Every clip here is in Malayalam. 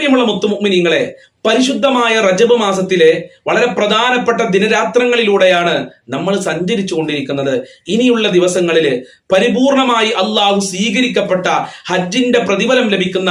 പ്രിയമുള്ള മുത്തുമുഅ്മിനീങ്ങളെ, പരിശുദ്ധമായ റജബ് മാസത്തിലെ വളരെ പ്രധാനപ്പെട്ട ദിനരാത്രങ്ങളിലൂടെയാണ് നമ്മൾ സഞ്ചരിച്ചു കൊണ്ടിരിക്കുന്നത്. ഇനിയുള്ള ദിവസങ്ങളിൽ പരിപൂർണമായി അള്ളാഹു സ്വീകരിക്കപ്പെട്ട ഹജ്ജിന്റെ പ്രതിഫലം ലഭിക്കുന്ന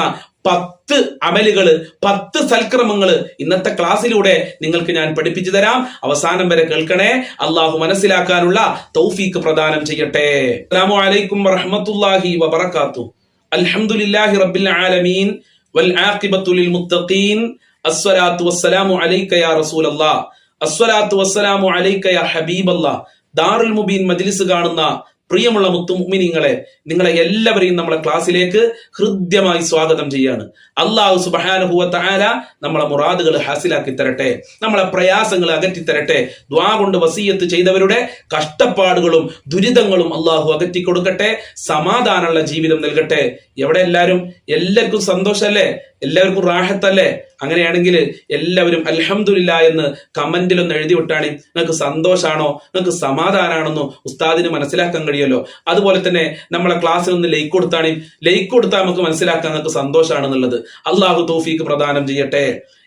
10 അമലുകള്, 10 സൽക്രമങ്ങള് ഇന്നത്തെ ക്ലാസ്സിലൂടെ നിങ്ങൾക്ക് ഞാൻ പഠിപ്പിച്ചു തരാം. അവസാനം വരെ കേൾക്കണേ. അള്ളാഹു മനസ്സിലാക്കാനുള്ള തൗഫീഖ് പ്രദാനം ചെയ്യട്ടെ. അസ്സലാമു അലൈക്കും വറഹ്മത്തുള്ളാഹി വബറകാതുഹു. അൽഹംദുലില്ലാഹി റബ്ബിൽ ആലമീൻ വൽ ആഖിബത്തു ലിൽ മുത്തഖീൻ. അസ്സലാത്തു വസ്സലാമു അലൈക യാ റസൂലല്ലാഹ്. അസ്സലാത്തു വസ്സലാമു അലൈക യാ ഹബീബല്ലാഹ്. ദാറുൽ മുബീൻ മജ്ലിസ് കാണുന്ന പ്രിയമുള്ള മുത്തുമുഅ്മിനീങ്ങളെ, നിങ്ങളെ എല്ലാവരെയും നമ്മളെ ക്ലാസ്സിലേക്ക് ഹൃദ്യമായി സ്വാഗതം ചെയ്യാണ്. അല്ലാഹു സുബ്ഹാനഹു വ തആല നമ്മളെ മുറാദുകൾ ഹാസിലാക്കി തരട്ടെ, നമ്മളെ പ്രയാസങ്ങൾ അകറ്റി തരട്ടെ. ദുആ കൊണ്ട് വസിയത്ത് ചെയ്തവരുടെ കഷ്ടപ്പാടുകളും ദുരിതങ്ങളും അല്ലാഹു അകറ്റി കൊടുക്കട്ടെ. സമാധാനമുള്ള ജീവിതം നൽകട്ടെ. എവിടെ എല്ലാവർക്കും സന്തോഷല്ലേ? എല്ലാവർക്കും റാഹത്തല്ലേ? അങ്ങനെയാണെങ്കിൽ എല്ലാവരും അൽഹംദുലില്ലാ എന്ന് കമന്റിലൊന്ന് എഴുതി വിട്ടാണ്. നിങ്ങൾക്ക് സന്തോഷാണോ, നിങ്ങൾക്ക് സമാധാനാണെന്നോ ഉസ്താദിന് മനസ്സിലാക്കാൻ കഴിയുമല്ലോ. അതുപോലെ തന്നെ നമ്മളെ ക്ലാസ്സിൽ ഒന്ന് ലൈക്ക് കൊടുത്താണ്. ലൈക്ക് കൊടുത്താൽ നമുക്ക് മനസ്സിലാക്കാൻ നിങ്ങൾക്ക് സന്തോഷാണെന്നുള്ളത്. അള്ളാഹു തൗഫീഖ് പ്രദാനം ചെയ്യട്ടെ.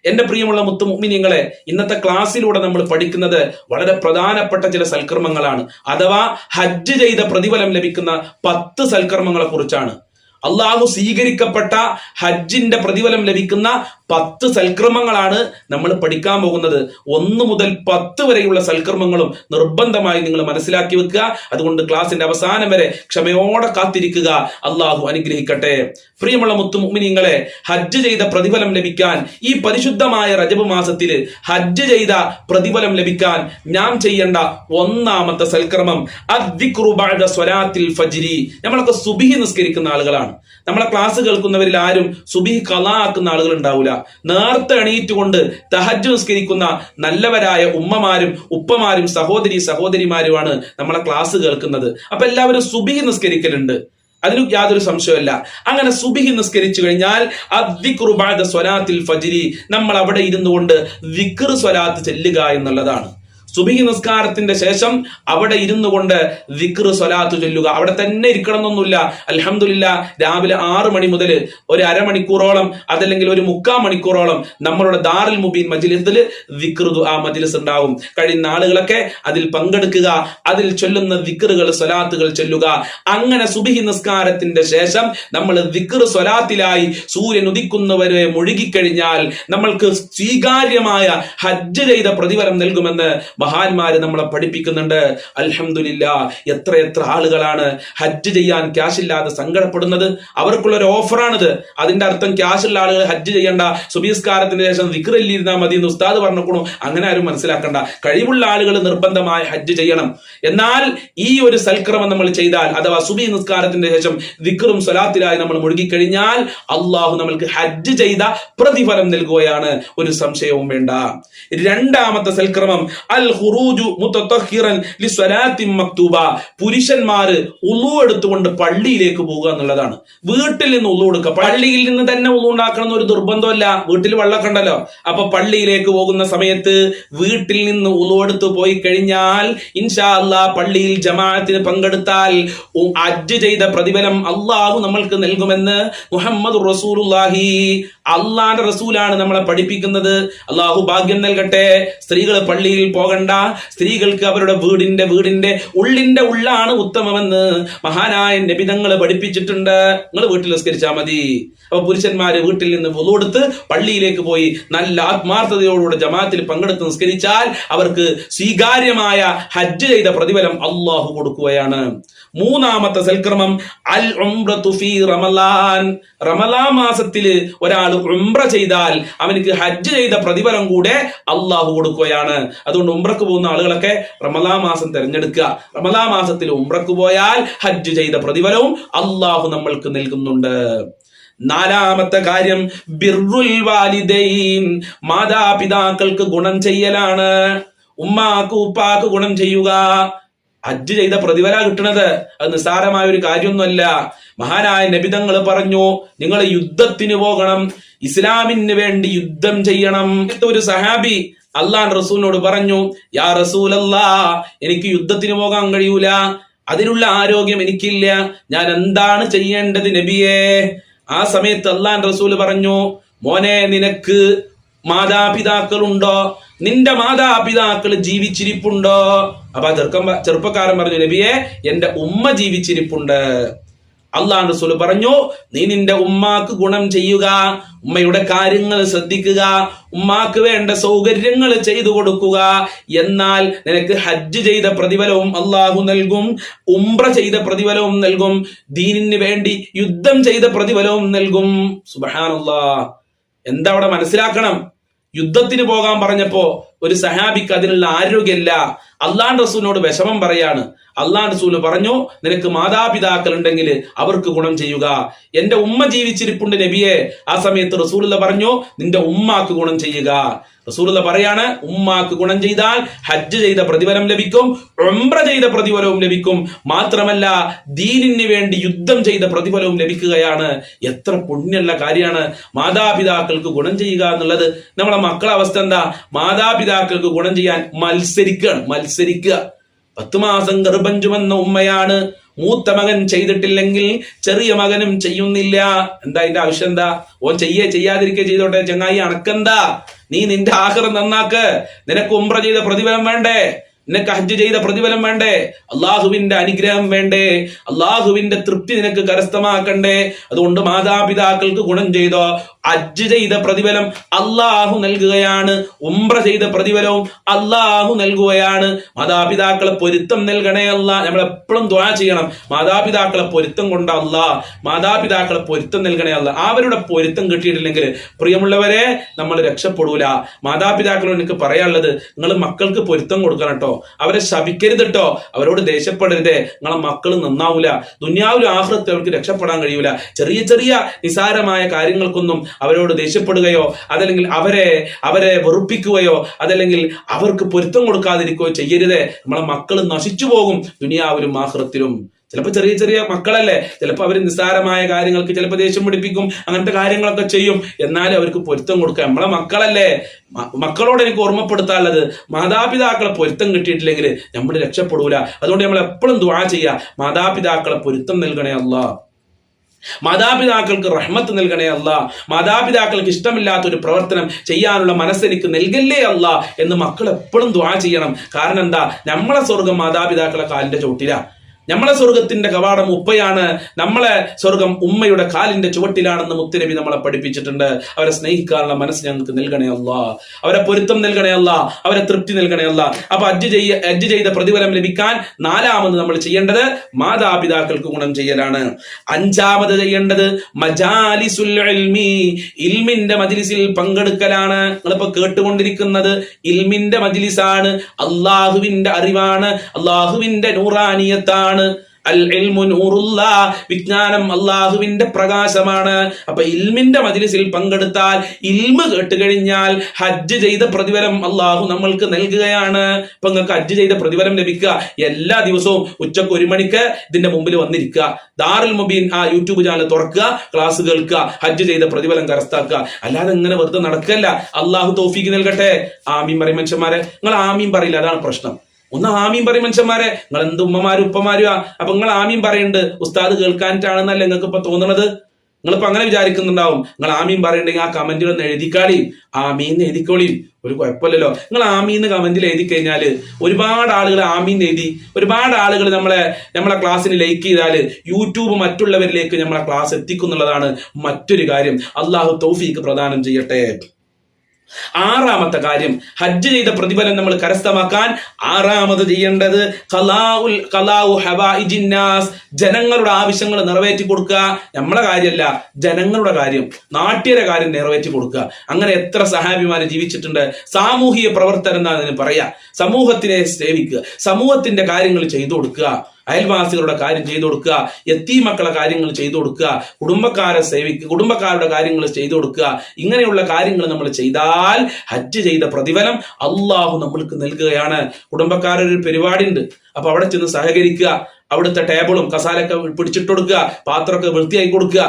എന്റെ പ്രിയമുള്ള മുത്തുമുഅ്മിനീങ്ങളെ, ഇന്നത്തെ ക്ലാസ്സിലൂടെ നമ്മൾ പഠിക്കുന്നത് വളരെ പ്രധാനപ്പെട്ട ചില സൽക്കർമ്മങ്ങളാണ്. അഥവാ ഹജ്ജ് ചെയ്ത പ്രതിഫലം ലഭിക്കുന്ന 10 സൽക്കർമ്മങ്ങളെ കുറിച്ചാണ്. അള്ളാഹു സ്വീകരിക്കപ്പെട്ട ഹജ്ജിന്റെ പ്രതിഫലം ലഭിക്കുന്ന 10 സൽക്രമങ്ങളാണ് നമ്മൾ പഠിക്കാൻ പോകുന്നത്. 1 മുതൽ 10 വരെയുള്ള സൽക്കർമ്മങ്ങളും നിർബന്ധമായി നിങ്ങൾ മനസ്സിലാക്കി വെക്കുക. അതുകൊണ്ട് ക്ലാസിന്റെ അവസാനം വരെ ക്ഷമയോടെ കാത്തിരിക്കുക. അള്ളാഹു അനുഗ്രഹിക്കട്ടെ. പ്രിയമുള്ള മുത്തുമുഅ്മിനീങ്ങളെ, ഹജ്ജ് ചെയ്ത പ്രതിഫലം ലഭിക്കാൻ, ഈ പരിശുദ്ധമായ റജബ് മാസത്തിൽ ഹജ്ജ് ചെയ്ത പ്രതിഫലം ലഭിക്കാൻ ഞാൻ ചെയ്യേണ്ട 1ാമത്തെ സൽക്കർമ്മം അദ്ദിക്റു ബഅദ സ്വലാത്തിൽ ഫജ്രി. നമ്മളൊക്കെ സുബ്ഹി നിസ്കരിക്കുന്ന ആളുകളാണ്. നമ്മളെ ക്ലാസ് കേൾക്കുന്നവരിൽ ആരും സുബ്ഹി ഖളാ ആക്കുന്ന ആളുകൾ ഉണ്ടാവില്ല. നേരത്തെ എണീറ്റുകൊണ്ട് തഹജ്ജുദ് നിസ്കരിക്കുന്ന നല്ലവരായ ഉമ്മമാരും ഉപ്പമാരും സഹോദരിമാരുമാണ് നമ്മളെ ക്ലാസ് കേൾക്കുന്നത്. അപ്പൊ എല്ലാവരും സുബ്ഹി നിസ്കരിക്കലുണ്ട്, അതിന് യാതൊരു സംശയമല്ല. അങ്ങനെ സുബ്ഹി നിസ്കരിച്ചു കഴിഞ്ഞാൽ അദ്ദിക്റു ബഅദ സ്വലാത്തിൽ ഫജ്രി, നമ്മൾ അവിടെ ഇരുന്നു കൊണ്ട് ദിക്ർ സ്വലാത്ത് ചെല്ലുക എന്നുള്ളതാണ്. സുബ്ഹി നിസ്കാരത്തിന്റെ ശേഷം അവിടെ ഇരുന്നു കൊണ്ട് ദിക്ർ സ്വലാത്ത് ചൊല്ലുക. അവിടെ തന്നെ ഇരിക്കണം എന്നൊന്നുമില്ല. അൽഹംദുലില്ലാ, രാവിലെ 6 മണി മുതൽ ഒരു അരമണിക്കൂറോളം അതല്ലെങ്കിൽ ഒരു 3/4 മണിക്കൂറോളം നമ്മളുടെ ദാറുൽ മുബീൻ മജ്ലിസിൽ ദിക്ർ ദുആ മജ്ലിസ് ഉണ്ടാവും. കഴിയുന്ന ആളുകളൊക്കെ അതിൽ പങ്കെടുക്കുക, അതിൽ ചൊല്ലുന്ന ദിക്റുകൾ സ്വലാത്തുകൾ ചൊല്ലുക. അങ്ങനെ സുബ്ഹി നിസ്കാരത്തിന്റെ ശേഷം നമ്മൾ ദിക്ർ സ്വലാത്തിലായി സൂര്യൻ ഉദിക്കുന്നവരെ മുഴുകിക്കഴിഞ്ഞാൽ നമ്മൾക്ക് സ്വീകാര്യമായ ഹജ്ജ് ചെയ്ത പ്രതിഫലം നൽകുമെന്ന് മഹാന്മാര് നമ്മളെ പഠിപ്പിക്കുന്നുണ്ട്. അൽഹംദുലില്ലാ, എത്ര ആളുകളാണ് ഹജ്ജ് ചെയ്യാൻ ക്യാഷ് ഇല്ലാതെ സങ്കടപ്പെടുന്നത്. അവർക്കുള്ള ഒരു ഓഫറാണിത്. അതിന്റെ അർത്ഥം ക്യാഷ് ഉള്ള ആളുകൾ ഹജ്ജ് ചെയ്യേണ്ട, സുബ്ഹിസ്കാരത്തിന് ശേഷം ദിക്റിൽ ഇരുന്നാൽ മതി എന്ന് ഉസ്താദ് പറഞ്ഞുകൊള്ളു. അങ്ങനെ ആരും മനസ്സിലാക്കണ്ട. കഴിവുള്ള ആളുകൾ നിർബന്ധമായി ഹജ്ജ് ചെയ്യണം. എന്നാൽ ഈ ഒരു സൽക്രമം നമ്മൾ ചെയ്താൽ, അഥവാ സുബ്ഹി നിസ്കാരത്തിന്റെ ശേഷം ദിക്റും സ്വലാത്തിലായി നമ്മൾ മുഴുകിക്കഴിഞ്ഞാൽ അള്ളാഹു നമ്മൾക്ക് ഹജ്ജ് ചെയ്ത പ്രതിഫലം നൽകുകയാണ്. ഒരു സംശയവും വേണ്ട. 2ാമത്തെ സൽക്രമം അൽ ഖുറൂജു മുതതഹിറൻ ലിസ്വലാത്തി മക്തൂബ. പുരുഷന്മാര് ഉളു എടുത്തുകൊണ്ട് പള്ളിയിലേക്ക് പോകുക എന്നുള്ളതാണ്. വീട്ടിൽ നിന്ന് ഉളു എടുക്കുക, പള്ളിയിൽ നിന്ന് തന്നെ ഉളു ഉണ്ടാക്കണം എന്നൊരു നിർബന്ധമല്ല. വീട്ടിൽ വെള്ളമൊക്കെ ഉണ്ടല്ലോ. അപ്പൊ പള്ളിയിലേക്ക് പോകുന്ന സമയത്ത് വീട്ടിൽ നിന്ന് ഉളു എടുത്ത് പോയി കഴിഞ്ഞാൽ ഇൻഷാ അല്ലാഹ് പള്ളിയിൽ ജമാഅത്തിന് പങ്കെടുത്താൽ ഹജ്ജ് ചെയ്ത പ്രതിഫലം അള്ളാഹു നമ്മൾക്ക് നൽകുമെന്ന് മുഹമ്മദ് റസൂലുള്ളാഹി, അള്ളാന്റെ റസൂലാണ് നമ്മളെ പഠിപ്പിക്കുന്നത്. അള്ളാഹു ഭാഗ്യം നൽകട്ടെ. സ്ത്രീകൾ പള്ളിയിൽ പോകണ്ട. സ്ത്രീകൾക്ക് അവരുടെ വീടിന്റെ ഉള്ളാണ് ഉത്തമമെന്ന് മഹാനായ നബി തങ്ങൾ പഠിപ്പിച്ചിട്ടുണ്ട്. നിങ്ങൾ വീട്ടിൽ നിസ്കരിച്ചാൽ മതി. അപ്പൊ പുരുഷന്മാര് വീട്ടിൽ നിന്ന് വുളു എടുത്ത് പള്ളിയിലേക്ക് പോയി നല്ല ആത്മാർത്ഥതയോടുകൂടെ ജമാഅത്തിൽ പങ്കെടുത്ത് നിസ്കരിച്ചാൽ അവർക്ക് സ്വീകാര്യമായ ഹജ്ജ് ചെയ്ത പ്രതിഫലം അള്ളാഹു കൊടുക്കുകയാണ്. 3ാമത്തെ സൽക്രമം അൽ ഉംറതു ഫീ റമളാൻ. റമളാൻ മാസത്തിൽ ഒരാൾ ഉംറ ചെയ്താൽ അവനക്ക് ഹജ്ജ് ചെയ്ത പ്രതിഫലം കൂടെ അള്ളാഹു കൊടുക്കുകയാണ്. അതുകൊണ്ട് ഉംറക്ക് പോകുന്ന ആളുകളൊക്കെ റമളാൻ മാസം തിരഞ്ഞെടുക്കുക. റമളാൻ മാസത്തിൽ ഉംറക്ക് പോയാൽ ഹജ്ജ് ചെയ്ത പ്രതിഫലവും അള്ളാഹു നമ്മൾക്ക് നൽകുന്നുണ്ട്. 4ാമത്തെ കാര്യം ബിർറുൽ വാലിദൈൻ. മാതാപിതാക്കൾക്ക് ഗുണം ചെയ്യലാണ്. ഉമ്മാക്ക് ഉപ്പാക്ക് ഗുണം ചെയ്യുക. ഹജ്ജ് ചെയ്ത പ്രതിഫല കിട്ടുന്നത് അത് നിസ്സാരമായ ഒരു കാര്യമൊന്നുമല്ല. മഹാനായ നബിതങ്ങൾ പറഞ്ഞു, നിങ്ങൾ യുദ്ധത്തിന് പോകണം, ഇസ്ലാമിന് വേണ്ടി യുദ്ധം ചെയ്യണം. ഒരു സഹാബി അള്ളാഹ് റസൂലിനോട് പറഞ്ഞു, യാ റസൂലല്ലാ, എനിക്ക് യുദ്ധത്തിന് പോകാൻ കഴിയൂല, അതിനുള്ള ആരോഗ്യം എനിക്കില്ല, ഞാൻ എന്താണ് ചെയ്യേണ്ടത് നബിയേ? ആ സമയത്ത് അള്ളാഹ് റസൂൽ പറഞ്ഞു, മോനെ, നിനക്ക് മാതാപിതാക്കളുണ്ടോ? നിന്റെ മാതാപിതാക്കൾ ജീവിച്ചിരിപ്പുണ്ടോ? അപ്പൊ ചെറുപ്പക്കാരൻ പറഞ്ഞു, നബിയെ, എന്റെ ഉമ്മ ജീവിച്ചിരിപ്പുണ്ട്. അള്ളാഹുവിന്റെ റസൂൽ പറഞ്ഞു, നീ നിന്റെ ഉമ്മാക്ക് ഗുണം ചെയ്യുക, ഉമ്മയുടെ കാര്യങ്ങൾ ശ്രദ്ധിക്കുക, ഉമ്മാക്ക് വേണ്ട സൗകര്യങ്ങൾ ചെയ്തു കൊടുക്കുക. എന്നാൽ നിനക്ക് ഹജ്ജ് ചെയ്ത പ്രതിഫലവും അള്ളാഹു നൽകും, ഉംറ ചെയ്ത പ്രതിഫലവും നൽകും, ദീനിന് വേണ്ടി യുദ്ധം ചെയ്ത പ്രതിഫലവും നൽകും. സുബ്ഹാനല്ലാഹ്. എന്താ അവിടെ മനസ്സിലാക്കണം? യുദ്ധത്തിന് പോകാൻ പറഞ്ഞപ്പോ ഒരു സഹാബിക്ക് അതിനുള്ള ആരോഗ്യമില്ല. അള്ളാഹുവിന്റെ റസൂലിനോട് വിഷമം പറയാണ്. അള്ളാഹുവിന്റെ റസൂൽ പറഞ്ഞു, നിനക്ക് മാതാപിതാക്കൾ ഉണ്ടെങ്കിൽ അവർക്ക് ഗുണം ചെയ്യുക. എന്റെ ഉമ്മ ജീവിച്ചിരിപ്പുണ്ട് നബിയെ. ആ സമയത്ത് റസൂലുള്ള പറഞ്ഞു, നിന്റെ ഉമ്മാക്ക് ഗുണം ചെയ്യുക. റസൂലുള്ള പറയാണ്, ഉമ്മാക്ക് ഗുണം ചെയ്താൽ ഹജ്ജ് ചെയ്ത പ്രതിഫലം ലഭിക്കും, ഉംറ ചെയ്ത പ്രതിഫലവും ലഭിക്കും, മാത്രമല്ല ദീനിന് വേണ്ടി യുദ്ധം ചെയ്ത പ്രതിഫലവും ലഭിക്കുകയാണ്. എത്ര പുണ്യമുള്ള കാര്യമാണ് മാതാപിതാക്കൾക്ക് ഗുണം ചെയ്യുക എന്നുള്ളത്. നമ്മളെ മക്കളെ അവസ്ഥ എന്താ? മാതാപിതാക്കൾക്ക് ഗുണം ചെയ്യാൻ മത്സരിക്കുക. 10 മാസം ഗർഭം ചുമന്ന ഉമ്മയാണ്. മൂത്ത മകൻ ചെയ്തിട്ടില്ലെങ്കിൽ ചെറിയ മകനും ചെയ്യുന്നില്ല. എന്താ അതിന്റെ ആവശ്യം? എന്താ? ഓൻ ചെയ്യാതിരിക്കെ ചെയ്തോട്ടെ. ചങ്ങായി, അണക്കെന്താ? നീ നിന്റെ ആഖിറത്ത് നന്നാക്ക്. നിനക്ക് ഉംറ ചെയ്ത പ്രതിഫലം വേണ്ടേ? നിനക്ക് ഹജ്ജ് ചെയ്ത പ്രതിഫലം വേണ്ടേ? അള്ളാഹുവിന്റെ അനുഗ്രഹം വേണ്ടേ? അള്ളാഹുവിന്റെ തൃപ്തി നിനക്ക് കരസ്ഥമാക്കണ്ടേ? അതുകൊണ്ട് മാതാപിതാക്കൾക്ക് ഗുണം ചെയ്തോ. ഹജ്ജ് ചെയ്ത പ്രതിഫലം അള്ളാഹു നൽകുകയാണ്, ഉംറ ചെയ്ത പ്രതിഫലവും അള്ളാഹു നൽകുകയാണ്. മാതാപിതാക്കളെ പൊരുത്തം നൽകണേ അല്ലാ. നമ്മൾ എപ്പോഴും ദുആ ചെയ്യണം, മാതാപിതാക്കളെ പൊരുത്തം കൊണ്ട അല്ലാ, മാതാപിതാക്കളെ പൊരുത്തം നൽകണേ അല്ലാ. അവരുടെ പൊരുത്തം കിട്ടിയിട്ടില്ലെങ്കിൽ പ്രിയമുള്ളവരെ, നമ്മൾ രക്ഷപ്പെടൂല. മാതാപിതാക്കളോട് എനിക്ക് പറയാനുള്ളത്, നിങ്ങൾ മക്കൾക്ക് പൊരുത്തം കൊടുക്കണം കേട്ടോ. അവരെ ശപിക്കരുത് കേട്ടോ, അവരോട് ദേഷ്യപ്പെടരുത്. നിങ്ങളെ മക്കൾ നന്നാവൂല, ദുനിയാവിലും ആഖിറത്തിൽ അവർക്ക് രക്ഷപ്പെടാൻ കഴിയൂല. ചെറിയ ചെറിയ നിസാരമായ കാര്യങ്ങൾക്കൊന്നും അവരോട് ദേഷ്യപ്പെടുകയോ അതല്ലെങ്കിൽ അവരെ വെറുപ്പിക്കുകയോ അതല്ലെങ്കിൽ അവർക്ക് പൊരുത്തം കൊടുക്കാതിരിക്കുകയോ ചെയ്യരുത്. നമ്മളെ മക്കൾ നശിച്ചു പോകും ദുനിയാവിലും ആഖിറത്തിലും. ചിലപ്പോൾ ചെറിയ ചെറിയ മക്കളല്ലേ, ചിലപ്പോൾ അവർ നിസ്സാരമായ കാര്യങ്ങൾക്ക് ചിലപ്പോൾ ദേഷ്യം പിടിപ്പിക്കും, അങ്ങനത്തെ കാര്യങ്ങളൊക്കെ ചെയ്യും. എന്നാലും അവർക്ക് പൊരുത്തം കൊടുക്കുക. നമ്മളെ മക്കളല്ലേ. മക്കളോട് എനിക്ക് ഓർമ്മപ്പെടുത്താനുള്ളത്, മാതാപിതാക്കളെ പൊരുത്തം കിട്ടിയിട്ടില്ലെങ്കിൽ നമ്മൾ രക്ഷപ്പെടൂല. അതുകൊണ്ട് നമ്മൾ എപ്പോഴും ദുആ ചെയ്യുക, മാതാപിതാക്കളെ പൊരുത്തം നൽകണേ അല്ലാ, മാതാപിതാക്കൾക്ക് റഹ്മത്ത് നൽകണേ അല്ലാ, മാതാപിതാക്കൾക്ക് ഇഷ്ടമില്ലാത്ത ഒരു പ്രവർത്തനം ചെയ്യാനുള്ള മനസ്സെനിക്ക് നൽകല്ലേ അല്ലാ എന്ന് മക്കൾ എപ്പോഴും ദുആ ചെയ്യണം. കാരണം എന്താ? നമ്മളെ സ്വർഗം മാതാപിതാക്കളെ കാലിന്റെ ചോട്ടിലാ. നമ്മളെ സ്വർഗത്തിന്റെ കവാടം ഉപ്പയാണ്, നമ്മളെ സ്വർഗം ഉമ്മയുടെ കാലിന്റെ ചുവട്ടിലാണെന്ന് മുത്തുനബി നമ്മളെ പഠിപ്പിച്ചിട്ടുണ്ട്. അവരെ സ്നേഹിക്കാനുള്ള മനസ്സ് ഞങ്ങൾക്ക് നൽകണേ അല്ലാ, അവരെ പൊരുത്തം നൽകണേ അല്ലാ, അവരെ തൃപ്തി നൽകണേ അല്ലാ. അപ്പൊ ഹജ്ജ് ചെയ്ത പ്രതിഫലം ലഭിക്കാൻ 4ാമത് നമ്മൾ ചെയ്യേണ്ടത് മാതാപിതാക്കൾക്ക് ഗുണം ചെയ്യലാണ്. 5ാമത് ചെയ്യേണ്ടത് മജാലിസുൽ ഇൽമി, ഇൽമിന്റെ മജ്ലിസിൽ പങ്കെടുക്കലാണ്. നിങ്ങളിപ്പോ കേട്ടുകൊണ്ടിരിക്കുന്നത് ഇൽമിന്റെ മജ്ലിസാണ്, അള്ളാഹുവിന്റെ അറിവാണ്, അള്ളാഹുവിന്റെ നൂറാനിയത്താണ്. അൽ ഇൽമു നൂറുല്ലാ, വിജ്ഞാനം അള്ളാഹുവിന്റെ പ്രകാശമാണ്. അപ്പൊ ഇൽമിന്റെ മജ്ലിസിൽ പങ്കെടുത്താൽ, ഇൽമ് കേട്ടുകഴിഞ്ഞാൽ ഹജ്ജ് ചെയ്ത പ്രതിഫലം അള്ളാഹു നമ്മൾക്ക് നൽകുകയാണ്. ഇപ്പൊ നിങ്ങൾക്ക് ഹജ്ജ് ചെയ്ത പ്രതിഫലം ലഭിക്കുക. എല്ലാ ദിവസവും ഉച്ചക്ക് 1 മണിക്ക് ഇതിന്റെ മുമ്പിൽ വന്നിരിക്കുക, ദാറുൽ മുബീൻ ആ യൂട്യൂബ് ചാനൽ തുറക്കുക, ക്ലാസ് കേൾക്കുക, ഹജ്ജ് ചെയ്ത പ്രതിഫലം കരസ്ഥാക്കുക. അല്ലാതെ ഇങ്ങനെ വെറുതെ നടക്കല്ല. അള്ളാഹു തൗഫീക്ക് നൽകട്ടെ. ആമീൻ പറയും മനുഷ്യന്മാരെ. നിങ്ങൾ ആമീൻ പറയില്ല, അതാണ് പ്രശ്നം. ഒന്ന് ആമീൻ പറയും മനുഷ്യന്മാരെ. നിങ്ങൾ എന്ത് ഉമ്മമാരും ഉപ്പമാരുവാ. അപ്പൊ നിങ്ങൾ ആമീൻ പറയുന്നുണ്ട് ഉസ്താദ് കേൾക്കാനിട്ടാണെന്നല്ലേ നിങ്ങൾക്ക് ഇപ്പൊ തോന്നണത്. നിങ്ങളിപ്പോ അങ്ങനെ വിചാരിക്കുന്നുണ്ടാവും. നിങ്ങൾ ആമീൻ പറയണ്ടെങ്കിൽ ആ കമന്റിൽ ഒന്ന് എഴുതിക്കാളിയും, ആമീന്ന് എഴുതിക്കോളിയും, ഒരു കുഴപ്പമില്ലല്ലോ. നിങ്ങൾ ആമീന്ന് കമന്റിൽ എഴുതി കഴിഞ്ഞാൽ ഒരുപാട് ആളുകൾ ആമീൻ എഴുതി, ഒരുപാട് ആളുകൾ നമ്മളെ ക്ലാസ്സിന് ലൈക്ക് ചെയ്താൽ യൂട്യൂബ് മറ്റുള്ളവരിലേക്ക് നമ്മളെ ക്ലാസ് എത്തിക്കുന്നുള്ളതാണ് മറ്റൊരു കാര്യം. അള്ളാഹു തൗഫീക്ക് പ്രദാനം ചെയ്യട്ടെ. 6ാമത്തെ കാര്യം, ഹജ്ജ് ചെയ്ത പ്രതിഫലം നമ്മൾ കരസ്ഥമാക്കാൻ 6ാമത് ചെയ്യേണ്ടത് ഖലാഉ ഹവായിജിൻ നാസ്, ജനങ്ങളുടെ ആവശ്യങ്ങൾ നിറവേറ്റി കൊടുക്കുക. നമ്മളെ കാര്യമല്ല, ജനങ്ങളുടെ കാര്യം, നാട്യരുടെ കാര്യം നിറവേറ്റി കൊടുക്കുക. അങ്ങനെ എത്ര സഹാബിമാര് ജീവിച്ചിട്ടുണ്ട്. സാമൂഹിക പ്രവർത്തനം എന്നാണ് പറയാ. സമൂഹത്തിനെ സേവിക്കുക, സമൂഹത്തിന്റെ കാര്യങ്ങൾ ചെയ്തു കൊടുക്കുക, അയൽവാസികളുടെ കാര്യം ചെയ്തു കൊടുക്കുക, യത്തീമക്കളുടെ കാര്യങ്ങൾ ചെയ്തു കൊടുക്കുക, കുടുംബക്കാരെ സേവിക്കുക, കുടുംബക്കാരുടെ കാര്യങ്ങൾ ചെയ്തു കൊടുക്കുക. ഇങ്ങനെയുള്ള കാര്യങ്ങൾ നമ്മൾ ചെയ്താൽ ഹജ്ജ് ചെയ്ത പ്രതിഫലം അള്ളാഹു നമ്മൾക്ക് നൽകുകയാണ്. കുടുംബക്കാരൊരു പരിപാടി ഉണ്ട്, അപ്പൊ അവിടെ ചെന്ന് സഹകരിക്കുക. അവിടുത്തെ ടേബിളും കസാലൊക്കെ പിടിച്ചിട്ട് കൊടുക്കുക, പാത്രമൊക്കെ വൃത്തിയാക്കി കൊടുക്കുക,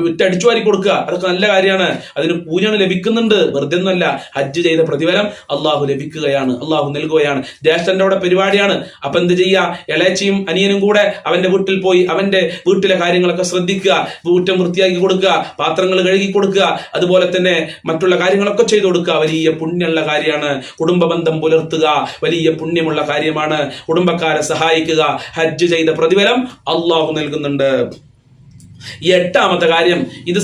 വിറ്റടിച്ചു വാരി കൊടുക്കുക. അതൊക്കെ നല്ല കാര്യമാണ്. അതിന് കൂലിയാണ് ലഭിക്കുന്നുണ്ട്, വെറുതെ ഒന്നുമല്ല. ഹജ്ജ് ചെയ്ത പ്രതിഫലം അള്ളാഹു ലഭിക്കുകയാണ്, അള്ളാഹു നൽകുകയാണ്. ജ്യേഷ്ഠന്റെ അവിടെ പരിപാടിയാണ്, അപ്പൊ എന്ത് ചെയ്യുക, ഇളയച്ചിയും അനിയനും കൂടെ അവന്റെ വീട്ടിൽ പോയി അവന്റെ വീട്ടിലെ കാര്യങ്ങളൊക്കെ ശ്രദ്ധിക്കുക, വീട്ടം വൃത്തിയാക്കി കൊടുക്കുക, പാത്രങ്ങൾ കഴുകി കൊടുക്കുക, അതുപോലെ തന്നെ മറ്റുള്ള കാര്യങ്ങളൊക്കെ ചെയ്തു കൊടുക്കുക. വലിയ പുണ്യമുള്ള കാര്യമാണ്. കുടുംബ ബന്ധം പുലർത്തുക വലിയ പുണ്യമുള്ള കാര്യമാണ്. കുടുംബക്കാരെ സഹായിക്കുക, ഹജ്ജ് ചെയ്ത പ്രതിഫലം അള്ളാഹു നൽകുന്നുണ്ട്. ഈ എട്ടാമത്തെ കാര്യം, ഇത്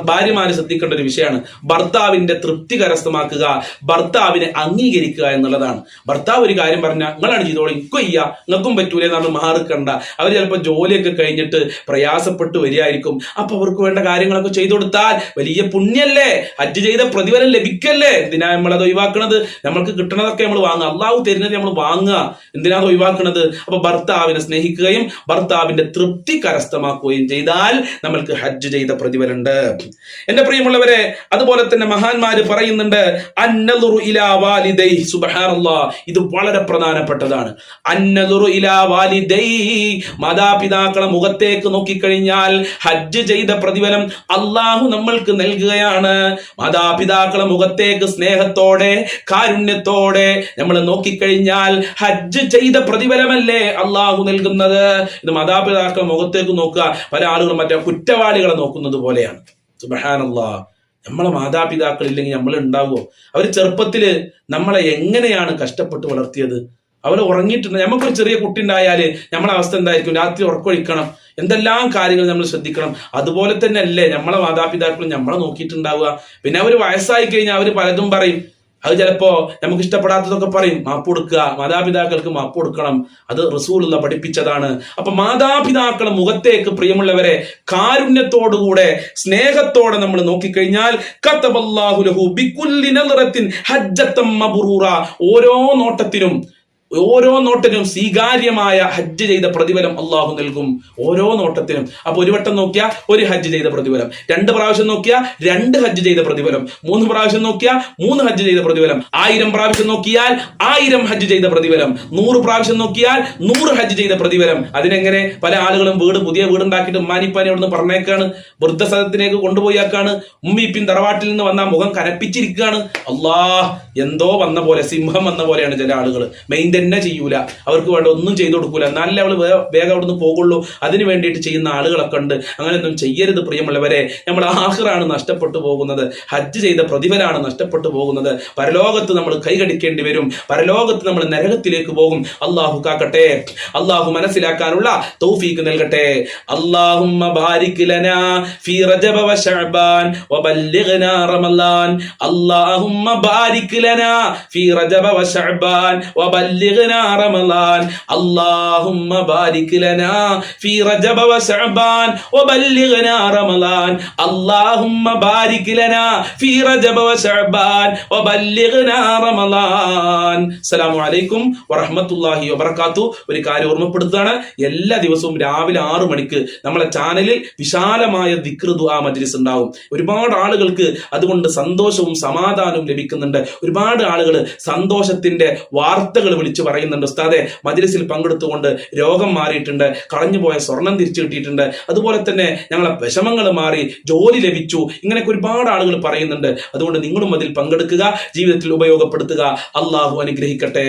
ഭാര്യമാര് ശ്രദ്ധിക്കേണ്ട ഒരു വിഷയമാണ്. ഭർത്താവിന്റെ തൃപ്തി കരസ്ഥമാക്കുക, ഭർത്താവിനെ അംഗീകരിക്കുക എന്നുള്ളതാണ്. ഭർത്താവ് ഒരു കാര്യം പറഞ്ഞാൽ നിങ്ങളാണ് ചെയ്തോളൂ, ഇക്കൊയ്യ നിങ്ങൾക്കും പറ്റൂലേ എന്നാണ് മാറിക്കണ്ട. അവർ ചിലപ്പോൾ ജോലിയൊക്കെ കഴിഞ്ഞിട്ട് പ്രയാസപ്പെട്ട് വരികയായിരിക്കും. അപ്പൊ അവർക്ക് വേണ്ട കാര്യങ്ങളൊക്കെ ചെയ്തു കൊടുത്താൽ വലിയ പുണ്യല്ലേ, ഹജ്ജ് ചെയ്ത പ്രതിഫലം ലഭിക്കല്ലേ. എന്തിനാ നമ്മളത് ഒഴിവാക്കണത്? നമ്മൾക്ക് കിട്ടണതൊക്കെ നമ്മൾ വാങ്ങുക, അള്ളാഹു തരുന്നത് നമ്മൾ വാങ്ങുക, എന്തിനാ ഒഴിവാക്കണത്? അപ്പൊ ഭർത്താവിനെ സ്നേഹിക്കുകയും ഭർത്താവിന്റെ തൃപ്തി കരസ്ഥമാക്കുകയും ചെയ്താൽ നമ്മൾക്ക് ഹജ്ജ് ചെയ്ത പ്രതിഫലമുണ്ട്. എന്റെ പ്രിയമുള്ളവരെ, അതുപോലെ തന്നെ മഹാന്മാര് പറയുന്നുണ്ട്, അന്നദുറു ഇലാ വാലിദൈഹി, സുബ്ഹാനല്ലാഹ്, ഇത് വളരെ പ്രധാനപ്പെട്ടതാണ്. അന്നദുറു ഇലാ വാലിദൈഹി, മാതാപിതാക്കളെ മുഖത്തേക്ക് നോക്കിക്കഴിഞ്ഞാൽ ഹജ്ജ് ചെയ്ത പ്രതിഫലം അള്ളാഹു നമ്മൾക്ക് നൽകുകയാണ്. മാതാപിതാക്കളെ മുഖത്തേക്ക് സ്നേഹത്തോടെ കാരുണ്യത്തോടെ നമ്മൾ നോക്കിക്കഴിഞ്ഞാൽ ഹജ്ജ് ചെയ്ത പ്രതിഫലമല്ലേ അള്ളാഹു നൽകുന്നത്. ഇത് മാതാപിതാക്കളെ മുഖത്തേക്ക് നോക്കുക പല ആളുകളും മറ്റേ കുറ്റവാളികളെ നോക്കുന്നത് പോലെയാണ്. സുബ്ഹാനല്ലാഹ്, നമ്മളെ മാതാപിതാക്കൾ ഇല്ലെങ്കിൽ നമ്മൾ ഉണ്ടാവുമോ? അവർ ചെറുപ്പത്തില് നമ്മളെ എങ്ങനെയാണ് കഷ്ടപ്പെട്ട് വളർത്തിയത്? അവർ ഉറങ്ങിയിട്ടുണ്ട്. നമുക്കൊരു ചെറിയ കുട്ടി ഉണ്ടായാല് നമ്മളെ അവസ്ഥ എന്തായിരിക്കും? രാത്രി ഉറക്കൊഴിക്കണം, എന്തെല്ലാം കാര്യങ്ങൾ നമ്മൾ ശ്രദ്ധിക്കണം. അതുപോലെ തന്നെ അല്ലേ നമ്മളെ മാതാപിതാക്കളും നമ്മളെ നോക്കിയിട്ടുണ്ടാവുക. പിന്നെ അവർ വയസ്സായി കഴിഞ്ഞാൽ അവർ പലതും പറയും. അത് ചിലപ്പോ നമുക്ക് ഇഷ്ടപ്പെടാത്തതൊക്കെ പറയും. മാപ്പ് കൊടുക്കുക, മാതാപിതാക്കൾക്ക് മാപ്പ് കൊടുക്കണം. അത് റസൂലുള്ള പഠിപ്പിച്ചതാണ്. അപ്പൊ മാതാപിതാക്കളെ മുഖത്തേക്ക് പ്രിയമുള്ളവരെ കാരുണ്യത്തോടുകൂടെ സ്നേഹത്തോടെ നമ്മൾ നോക്കിക്കഴിഞ്ഞാൽ കതബല്ലാഹു ലഹു ബികുല്ലി നളറത്തിൻ ഹജ്ജത്തൻ മബ്റൂറ, ഓരോ നോട്ടത്തിനും സ്വീകാര്യമായ ഹജ്ജ് ചെയ്ത പ്രതിഫലം അള്ളാഹു നൽകും. ഓരോ നോട്ടത്തിനും. അപ്പൊ ഒരു വട്ടം നോക്കിയാൽ ഒരു ഹജ്ജ് ചെയ്ത പ്രതിഫലം, 2 പ്രാവശ്യം നോക്കിയാൽ 2 ഹജ്ജ് ചെയ്ത പ്രതിഫലം, 3 പ്രാവശ്യം നോക്കിയാൽ 3 ഹജ്ജ് ചെയ്ത പ്രതിഫലം, 1000 പ്രാവശ്യം നോക്കിയാൽ 1000 ഹജ്ജ് ചെയ്ത പ്രതിഫലം, 100 പ്രാവശ്യം നോക്കിയാൽ 100 ഹജ്ജ് ചെയ്ത പ്രതിഫലം. അതിനെങ്ങനെ പല ആളുകളും പുതിയ വീടുണ്ടാക്കിയിട്ട് ഉമ്മാനിപ്പാനെ അവിടുന്ന് പറഞ്ഞേക്കാണ്, വൃദ്ധസദനത്തിലേക്ക് കൊണ്ടുപോയാക്കാണ്. ഉമ്മീപ്പിൻ തറവാട്ടിൽ നിന്ന് വന്ന മുഖം കനപ്പിച്ചിരിക്കുകയാണ്. അള്ളാഹ്, എന്തോ വന്ന പോലെ, സിംഹം വന്ന പോലെയാണ് ചില ആളുകൾ. മെയിൻറ്റെയിൻ തന്നെ ചെയ്യൂല, അവർക്ക് വേണ്ട ഒന്നും ചെയ്തു കൊടുക്കൂല, എന്നാലേ അവള് വേഗം അവിടുന്ന് പോകുള്ളൂ. അതിന് വേണ്ടിയിട്ട് ചെയ്യുന്ന ആളുകളൊക്കെ ഉണ്ട്. അങ്ങനെയൊന്നും ചെയ്യരുത് പ്രിയമുള്ളവരെ. നമ്മൾ ആഖിറാണ് നഷ്ടപ്പെട്ടു പോകുന്നത്, ഹജ്ജ് ചെയ്ത പ്രതിഫലമാണ് നഷ്ടപ്പെട്ടു പോകുന്നത്. പരലോകത്ത് നമ്മൾ കൈകടിക്കേണ്ടി വരും, പരലോകത്ത് നമ്മൾ നരകത്തിലേക്ക് പോകും. അള്ളാഹു കാക്കട്ടെ, അള്ളാഹു മനസ്സിലാക്കാനുള്ള തൗഫീഖ് നൽകട്ടെ. അല്ലാഹുമ്മ ബാരിക് ലനാ ഫീ റജബ വ ശഅബാൻ വബല്ലിഗ്നാ റമളാൻ. അല്ലാഹുമ്മ ബാരിക് ലനാ ഫീ റജബ വ ശഅബാൻ വബല്ലിഗ്നാ റമളാൻ. اللهم بارك لنا في رجب وشعبان وبلغنا رمضان. اللهم بارك لنا في رجب وشعبان وبلغنا رمضان. السلام عليكم ورحمة الله وبركاته. ഒരു കാര്യം ഓർമ്മപ്പെടുത്തുകയാണ്, എല്ലാ ദിവസവും രാവിലെ 6 മണിക്ക് നമ്മളെ ചാനലിൽ വിശാലമായ ദിക്ർ ദുആ മജ്ലിസ് ഉണ്ടാവും. ഒരുപാട് ആളുകൾക്ക് അതുകൊണ്ട് സന്തോഷവും സമാധാനവും ലഭിക്കുന്നുണ്ട്. ഒരുപാട് ആളുകൾ സന്തോഷത്തിന്റെ വാർത്തകൾ വിളിച്ചു പറയുന്നുണ്ട്. ഉസ്താദെ, മജ്ലിസിൽ പങ്കെടുത്തുകൊണ്ട് രോഗം മാറിയിട്ടുണ്ട്, കളഞ്ഞുപോയ സ്വർണം തിരിച്ചു കിട്ടിയിട്ടുണ്ട്, അതുപോലെ തന്നെ ഞങ്ങളെ വിഷമങ്ങൾ മാറി, ജോലി ലഭിച്ചു, ഇങ്ങനെയൊക്കെ ഒരുപാട് ആളുകൾ പറയുന്നുണ്ട്. അതുകൊണ്ട് നിങ്ങളും അതിൽ പങ്കെടുക്കുക, ജീവിതത്തിൽ ഉപയോഗപ്പെടുത്തുക. അള്ളാഹു അനുഗ്രഹിക്കട്ടെ.